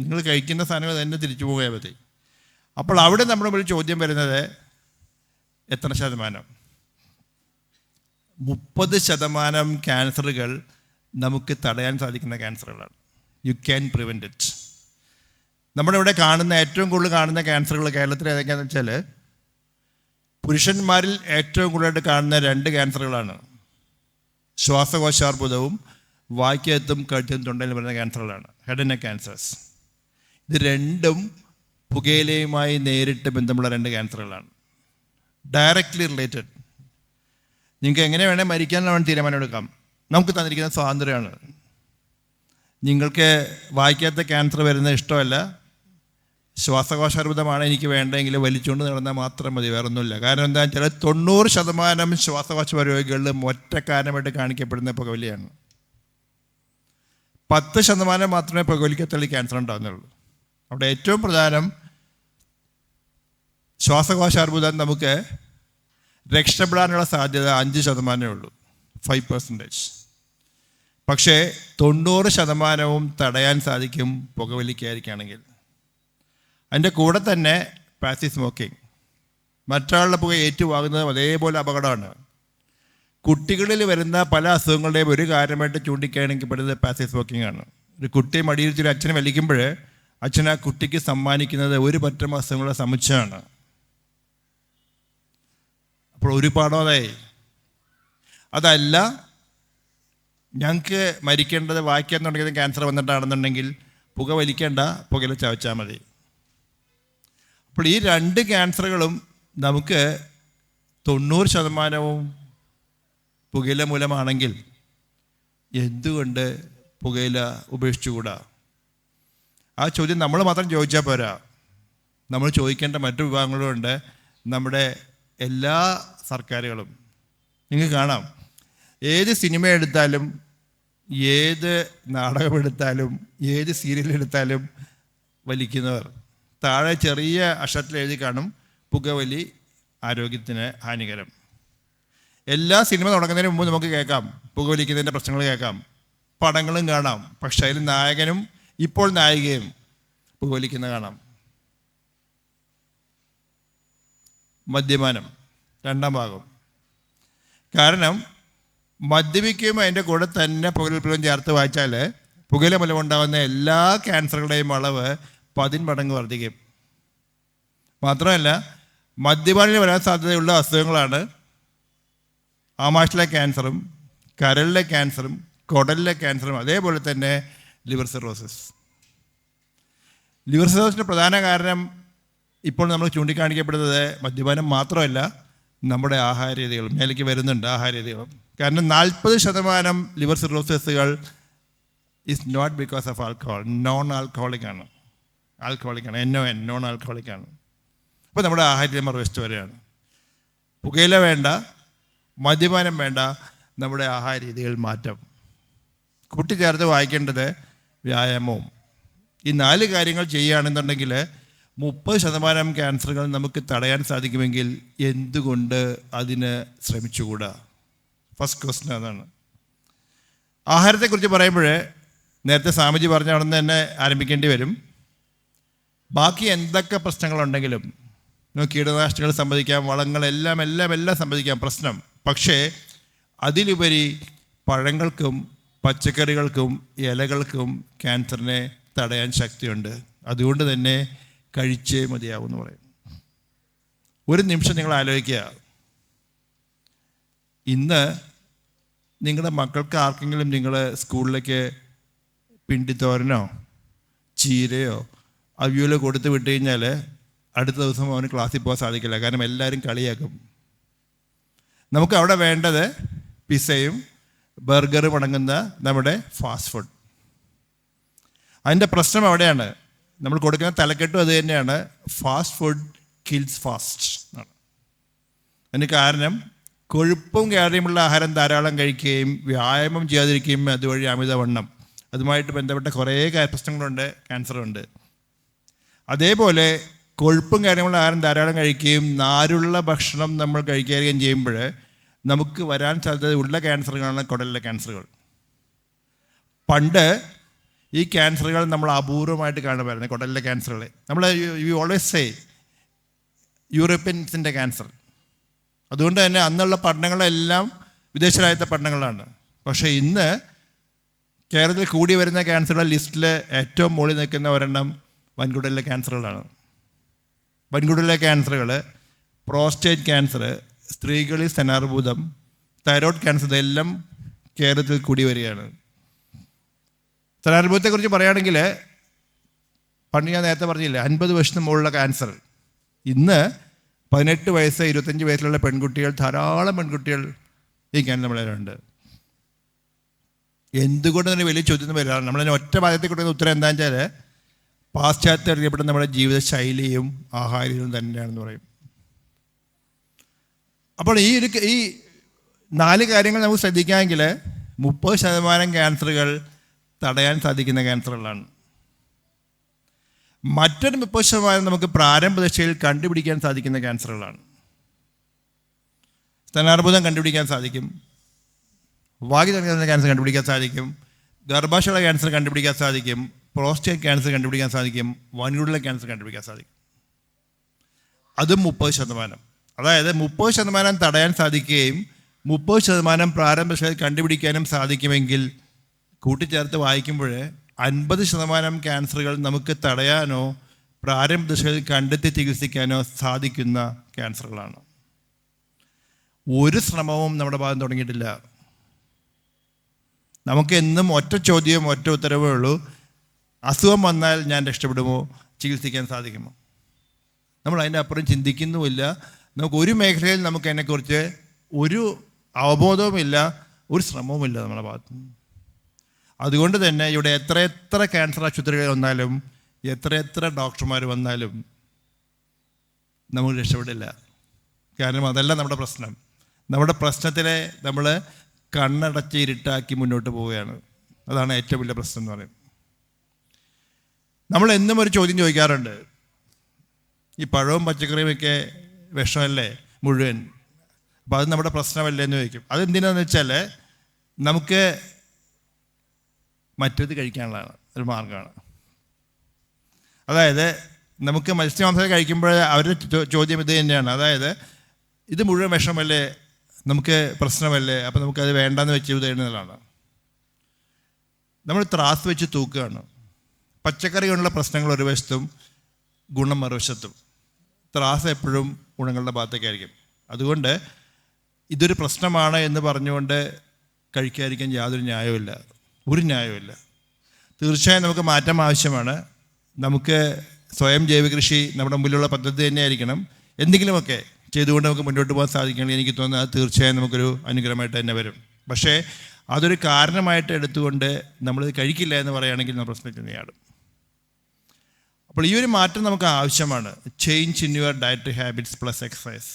നിങ്ങൾ കഴിക്കുന്ന സാധനങ്ങൾ തന്നെ തിരിച്ചു പോയാൽ മതി. അപ്പോൾ അവിടെ നമ്മുടെ ഒരു ചോദ്യം വരുന്നത് എത്ര ശതമാനം? 30% ക്യാൻസറുകൾ നമുക്ക് തടയാൻ സാധിക്കുന്ന ക്യാൻസറുകളാണ്. You can prevent it. നമ്മുടെ ഇവിടെ കാണുന്ന ഏറ്റവും കൂടുതൽ കാണുന്ന ക്യാൻസറുകൾ കേരളത്തിൽ ഏതൊക്കെയാണെന്ന് വെച്ചാൽ, പുരുഷന്മാരിൽ ഏറ്റവും കൂടുതലായിട്ട് കാണുന്ന 2 ക്യാൻസറുകളാണ്. ശ്വാസകോശാർബുദവും വായ്ക്കകത്തും കഴുത്തും തൊണ്ടയിലും വരുന്ന ക്യാൻസറുകളാണ്, ഹെഡ് ആൻഡ് നെക്ക് ക്യാൻസേഴ്സ്. ഇത് രണ്ടും പുകയിലയുമായി നേരിട്ട് ബന്ധമുള്ള 2 ക്യാൻസറുകളാണ്, ഡയറക്റ്റ്ലി റിലേറ്റഡ്. നിങ്ങൾക്ക് എങ്ങനെ വേണേൽ മരിക്കാൻ വേണം തീരുമാനമെടുക്കാം. നമുക്ക് തന്നിരിക്കുന്ന സ്വാതന്ത്ര്യമാണ്. നിങ്ങൾക്ക് വായ്ക്കകത്ത് ക്യാൻസർ വരുന്നത് ഇഷ്ടമല്ല, ശ്വാസകോശാർബുദമാണ് എനിക്ക് വേണ്ടെങ്കിൽ വലിച്ചുകൊണ്ട് നടന്നാൽ മാത്രം മതി, വേറൊന്നുമില്ല. കാരണം എന്താ വെച്ചാൽ 90% ശ്വാസകോശ രോഗികളിലും ഒറ്റ കാരണമായിട്ട് കാണിക്കപ്പെടുന്ന പുകവലിയാണ്. 10% മാത്രമേ പുകവലിക്കത്തള്ളി ക്യാൻസർ ഉണ്ടാകുന്നുള്ളൂ. അവിടെ ഏറ്റവും പ്രധാനം ശ്വാസകോശാർബുദം നമുക്ക് രക്ഷപ്പെടാനുള്ള സാധ്യത 5% ഉള്ളൂ, 5%. പക്ഷേ 90% തടയാൻ സാധിക്കും പുകവലിക്കായിരിക്കുകയാണെങ്കിൽ. അതിൻ്റെ കൂടെ തന്നെ പാസീവ് സ്മോക്കിംഗ്, മറ്റൊരാളുടെ പുക ഏറ്റുവാങ്ങുന്നതും അതേപോലെ അപകടമാണ്. കുട്ടികളിൽ വരുന്ന പല അസുഖങ്ങളുടെയും ഒരു കാര്യമായിട്ട് ചൂണ്ടിക്കാണിക്കപ്പെടുന്നത് പാസീവ് സ്മോക്കിംഗ് ആണ്. ഒരു കുട്ടിയെ മടിയിലിച്ചൊരു അച്ഛനെ വലിക്കുമ്പോൾ അച്ഛൻ ആ കുട്ടിക്ക് സമ്മാനിക്കുന്നത് ഒരു പറ്റം അസുഖങ്ങളുടെ സമുച്ചയമാണ്. അപ്പോൾ ഒരു പാഠമായി. അതല്ല, ഞങ്ങൾക്ക് മരിക്കേണ്ടത് വായിക്കാൻ തുടങ്ങിയത് ക്യാൻസർ വന്നിട്ടാണെന്നുണ്ടെങ്കിൽ പുക വലിക്കേണ്ട, പുകയില ചവച്ചാൽ മതി. അപ്പോൾ ഈ 2 ക്യാൻസറുകളും നമുക്ക് 90% പുകയില മൂലമാണെങ്കിൽ എന്തുകൊണ്ട് പുകയില ഉപേക്ഷിച്ചുകൂടാ? ആ ചോദ്യം നമ്മൾ മാത്രം ചോദിച്ചാൽ പോരാ. നമ്മൾ ചോദിക്കേണ്ട മറ്റു വിഭാഗങ്ങളുണ്ട്. നമ്മുടെ എല്ലാ സർക്കാരുകളും, നിങ്ങൾക്ക് കാണാം, ഏത് സിനിമ എടുത്താലും, ഏത് നാടകമെടുത്താലും, ഏത് സീരിയലെടുത്താലും വലിക്കുന്നവർ താഴെ ചെറിയ അക്ഷരത്തിൽ എഴുതി കാണും, പുകവലി ആരോഗ്യത്തിന് ഹാനികരം. എല്ലാ സിനിമ തുടങ്ങുന്നതിന് മുമ്പ് നമുക്ക് കേൾക്കാം, പുകവലിക്കുന്നതിൻ്റെ പ്രശ്നങ്ങൾ കേൾക്കാം, പടങ്ങളും കാണാം. പക്ഷേ അതിൽ നായകനും ഇപ്പോൾ നായികയും പുകവലിക്കുന്ന കാണാം. മദ്യപാനം 2ാം ഭാഗം. കാരണം മദ്യപിക്കുകയും അതിൻ്റെ കൂടെ തന്നെ പുകയിലും ചേർത്ത് വായിച്ചാൽ പുകയില മൂലമുണ്ടാകുന്ന എല്ലാ ക്യാൻസറുകളുടെയും അളവ് 10 മടങ്ങ് വർദ്ധിക്കും. മാത്രമല്ല, മദ്യപാനിൽ വരാൻ സാധ്യതയുള്ള അസുഖങ്ങളാണ് ആമാശയിലെ ക്യാൻസറും, കരളിലെ ക്യാൻസറും, കുടലിലെ ക്യാൻസറും, അതേപോലെ തന്നെ ലിവർ സിറോസിസ്. ലിവർ സിറോസിൻ്റെ പ്രധാന കാരണം ഇപ്പോൾ നമ്മൾ ചൂണ്ടിക്കാണിക്കപ്പെടുന്നത് മദ്യപാനം മാത്രമല്ല, നമ്മുടെ ആഹാരരീതികളും മേലേക്ക് വരുന്നുണ്ട്. ആഹാരരീതികളും കാരണം 40% ലിവർ സിറോസിസുകൾ is not because of alcohol, non ആൽക്കഹോളിക്കാണ്. നോൺ ആൽക്കഹോളിക്കാണ്. അപ്പോൾ നമ്മുടെ ആഹാരം മറുവശത്ത് വരെയാണ്. പുകയില വേണ്ട, മദ്യപാനം വേണ്ട, നമ്മുടെ ആഹാര രീതികൾ മാറ്റം. കൂട്ടിച്ചേർത്ത് വായിക്കേണ്ടത് വ്യായാമവും. ഈ 4 കാര്യങ്ങൾ ചെയ്യുകയാണെന്നുണ്ടെങ്കിൽ 30% ക്യാൻസറുകൾ നമുക്ക് തടയാൻ സാധിക്കുമെങ്കിൽ എന്തുകൊണ്ട് അതിന് ശ്രമിച്ചുകൂടാ? ഫസ്റ്റ് ക്വസ്റ്റ്യൻ അതാണ്. ആഹാരത്തെക്കുറിച്ച് പറയുമ്പോൾ നേരത്തെ സ്വാമിജി പറഞ്ഞ അവിടെ നിന്ന് തന്നെ ആരംഭിക്കേണ്ടി വരും. ബാക്കി എന്തൊക്കെ പ്രശ്നങ്ങളുണ്ടെങ്കിലും, കീടനാശിനികൾ സംബന്ധിക്കാം, വളങ്ങളെല്ലാം എല്ലാം സംബന്ധിക്കാം പ്രശ്നം. പക്ഷേ അതിലുപരി പഴങ്ങൾക്കും പച്ചക്കറികൾക്കും ഇലകൾക്കും ക്യാൻസറിനെ തടയാൻ ശക്തിയുണ്ട്. അതുകൊണ്ട് തന്നെ കഴിച്ചേ മതിയാവും എന്ന് പറയും. ഒരു നിമിഷം നിങ്ങൾ ആലോചിക്കുക, ഇന്ന് നിങ്ങളുടെ മക്കൾക്ക് ആർക്കെങ്കിലും നിങ്ങൾ സ്കൂളിലേക്ക് പിണ്ടിത്തോരനോ ചീരയോ അവിയലോ കൊടുത്ത് വിട്ട് കഴിഞ്ഞാൽ അടുത്ത ദിവസം അവന് ക്ലാസ്സിൽ പോകാൻ സാധിക്കില്ല. കാരണം എല്ലാവരും കളിയാക്കും. നമുക്ക് അവിടെ വേണ്ടത് പിസയും ബർഗറും അടങ്ങുന്ന നമ്മുടെ ഫാസ്റ്റ് ഫുഡ്. അതിൻ്റെ പ്രശ്നം അവിടെയാണ്. നമ്മൾ കൊടുക്കുന്ന തലക്കെട്ടും അത് തന്നെയാണ്, ഫാസ്റ്റ് ഫുഡ് കിൽസ് ഫാസ്റ്റ്. അതിന് കാരണം കൊഴുപ്പും കാലറിയുമുള്ള ആഹാരം ധാരാളം കഴിക്കുകയും വ്യായാമം ചെയ്യാതിരിക്കുകയും അതുവഴി അമിതവണ്ണം, അതുമായിട്ട് ബന്ധപ്പെട്ട കുറേ പ്രശ്നങ്ങളുണ്ട്, ക്യാൻസറുണ്ട്. അതേപോലെ കൊഴുപ്പും കാര്യമുള്ള ആഹാരം ധാരാളം കഴിക്കുകയും നാരുള്ള ഭക്ഷണം നമ്മൾ കഴിക്കുകയും ചെയ്യുമ്പോൾ നമുക്ക് വരാൻ സാധ്യതയുള്ള ക്യാൻസറുകളാണ് കുടലിലെ ക്യാൻസറുകൾ. പണ്ട് ഈ ക്യാൻസറുകൾ നമ്മൾ അപൂർവമായിട്ട് കാണുമായിരുന്നു, കുടലിലെ ക്യാൻസറുകൾ. നമ്മൾ യു ഓൾവേസ് സേ യൂറോപ്യൻസിൻ്റെ ക്യാൻസർ. അതുകൊണ്ട് തന്നെ അന്നുള്ള പഠനങ്ങളെല്ലാം വിദേശ രാജ്യത്തെ പഠനങ്ങളാണ്. പക്ഷേ ഇന്ന് കേരളത്തിൽ കൂടി വരുന്ന ക്യാൻസറുകളുടെ ലിസ്റ്റിൽ ഏറ്റവും മുകളിൽ നിൽക്കുന്ന ഒരെണ്ണം വൻകുടലിലെ ക്യാൻസറുകളാണ്. വൻകുടലിലെ ക്യാൻസറുകൾ, പ്രോസ്റ്റേറ്റ് ക്യാൻസർ, സ്ത്രീകളിൽ സ്തനാർബുദം, തൈറോയ്ഡ് ക്യാൻസർ, ഇതെല്ലാം കേരളത്തിൽ കൂടി വരികയാണ്. സ്തനാർബുദത്തെക്കുറിച്ച് പറയുകയാണെങ്കിൽ പണ്ട് ഞാൻ നേരത്തെ പറഞ്ഞില്ലേ 50 വർഷത്തിന് മുകളിലുള്ള ക്യാൻസർ. ഇന്ന് 18 വയസ്സ് 25 വയസ്സിലുള്ള പെൺകുട്ടികൾ, ധാരാളം പെൺകുട്ടികൾ ഈ ക്യാൻസർ നമ്മളുണ്ട്. എന്തുകൊണ്ട് തന്നെ വലിയ ചോദ്യം വരികയാണ്. നമ്മളതിന് ഒറ്റ ഭാഗത്തിൽ കൊടുക്കുന്ന ഉത്തരം എന്താണെന്ന് വെച്ചാൽ പാശ്ചാത്യം അറിയപ്പെടുന്ന നമ്മുടെ ജീവിതശൈലിയും ആഹാരവും തന്നെയാണെന്ന് പറയും. അപ്പോൾ ഈ 4 കാര്യങ്ങൾ നമുക്ക് ശ്രദ്ധിക്കാമെങ്കിൽ 30% ക്യാൻസറുകൾ തടയാൻ സാധിക്കുന്ന ക്യാൻസറുകളാണ്. മറ്റൊരു 30% നമുക്ക് പ്രാരംഭ ദശയിൽ കണ്ടുപിടിക്കാൻ സാധിക്കുന്ന ക്യാൻസറുകളാണ്. സ്തനാർബുദം കണ്ടുപിടിക്കാൻ സാധിക്കും, വാഗിതട ക്യാൻസർ കണ്ടുപിടിക്കാൻ സാധിക്കും, ഗർഭാശയ ക്യാൻസർ കണ്ടുപിടിക്കാൻ സാധിക്കും, പ്രോസ്റ്റേറ്റ് ക്യാൻസർ കണ്ടുപിടിക്കാൻ സാധിക്കും, വൻകുടലിലെ ക്യാൻസർ കണ്ടുപിടിക്കാൻ സാധിക്കും. അതും 30%. അതായത് 30% തടയാൻ സാധിക്കുകയും 30% പ്രാരംഭ ദശയിൽ കണ്ടുപിടിക്കാനും സാധിക്കുമെങ്കിൽ കൂട്ടിച്ചേർത്ത് വായിക്കുമ്പോൾ 50% ക്യാൻസറുകൾ നമുക്ക് തടയാനോ പ്രാരംഭ ദശയിൽ കണ്ടെത്തി ചികിത്സിക്കാനോ സാധിക്കുന്ന ക്യാൻസറുകളാണ്. ഒരു ശ്രമവും നമ്മുടെ ഭാഗം തുടങ്ങിയിട്ടില്ല. നമുക്ക് എന്നും ഒറ്റ ചോദ്യവും ഒറ്റ ഉത്തരവേ ഉള്ളൂ: അസുഖം വന്നാൽ ഞാൻ രക്ഷപ്പെടുമോ, ചികിത്സിക്കാൻ സാധിക്കുമോ? നമ്മൾ അതിൻ്റെ അപ്പുറം ചിന്തിക്കുന്നുമില്ല. നമുക്ക് ഒരു മേഖലയിൽ നമുക്ക് അതിനെക്കുറിച്ച് ഒരു അവബോധവുമില്ല, ഒരു ശ്രമവുമില്ല നമ്മുടെ ഭാഗത്ത്. അതുകൊണ്ട് തന്നെ ഇവിടെ എത്ര ക്യാൻസർ ആശുപത്രികൾ വന്നാലും എത്ര ഡോക്ടർമാർ വന്നാലും നമ്മൾ രക്ഷപ്പെടില്ല. കാരണം അതല്ല നമ്മുടെ പ്രശ്നം. നമ്മുടെ പ്രശ്നത്തിനെ നമ്മൾ കണ്ണടച്ച് ഇരുട്ടാക്കി മുന്നോട്ട് പോവുകയാണ്. അതാണ് ഏറ്റവും വലിയ പ്രശ്നം എന്ന് പറയുന്നത്. നമ്മൾ എന്നും ഒരു ചോദ്യം ചോദിക്കാറുണ്ട്: ഈ പഴവും പച്ചക്കറിയുമൊക്കെ വിഷമല്ലേ മുഴുവൻ, അപ്പോൾ അത് നമ്മുടെ പ്രശ്നമല്ലേ എന്ന് ചോദിക്കും. അതെന്തിനാന്ന് വെച്ചാൽ നമുക്ക് മറ്റേത് കഴിക്കാനുള്ളതാണ് ഒരു മാർഗമാണ്. അതായത് നമുക്ക് മത്സ്യമാംസം കഴിക്കുമ്പോൾ അവരുടെ ചോദ്യം ഇത് തന്നെയാണ്. അതായത് ഇത് മുഴുവൻ വിഷമല്ലേ, നമുക്ക് പ്രശ്നമല്ലേ, അപ്പോൾ നമുക്കത് വേണ്ടാന്ന് വെച്ച് തരുന്നതാണ്. നമ്മൾ ത്രാസ് വെച്ച് തൂക്കുകയാണ്. പച്ചക്കറി കൊണ്ടുള്ള പ്രശ്നങ്ങൾ ഒരു വശത്തും ഗുണം മറുവശത്തും. ത്രാസ് എപ്പോഴും ഗുണങ്ങളുടെ ഭാഗത്തേക്കായിരിക്കും. അതുകൊണ്ട് ഇതൊരു പ്രശ്നമാണ് എന്ന് പറഞ്ഞുകൊണ്ട് കഴിക്കാതിരിക്കാൻ യാതൊരു ന്യായവുമില്ല, ഒരു ന്യായവുമില്ല. തീർച്ചയായും നമുക്ക് മാറ്റം ആവശ്യമാണ്. നമുക്ക് സ്വയം ജൈവകൃഷി നമ്മുടെ മുമ്പിലുള്ള പദ്ധതി തന്നെയായിരിക്കണം. എന്തെങ്കിലുമൊക്കെ ചെയ്തുകൊണ്ട് നമുക്ക് മുന്നോട്ട് പോകാൻ സാധിക്കുകയാണെങ്കിൽ എനിക്ക് തോന്നുന്നത് അത് തീർച്ചയായും നമുക്കൊരു അനുഗ്രഹമായിട്ട് തന്നെ വരും. പക്ഷേ അതൊരു കാരണമായിട്ട് എടുത്തുകൊണ്ട് നമ്മളിത് കഴിക്കില്ല എന്ന് പറയുകയാണെങ്കിൽ നമ്മൾ പ്രശ്നം തന്നെയാണ്. അപ്പോൾ ഈ ഒരു മാറ്റം നമുക്ക് ആവശ്യമാണ്. Change in your dietary habits plus exercise.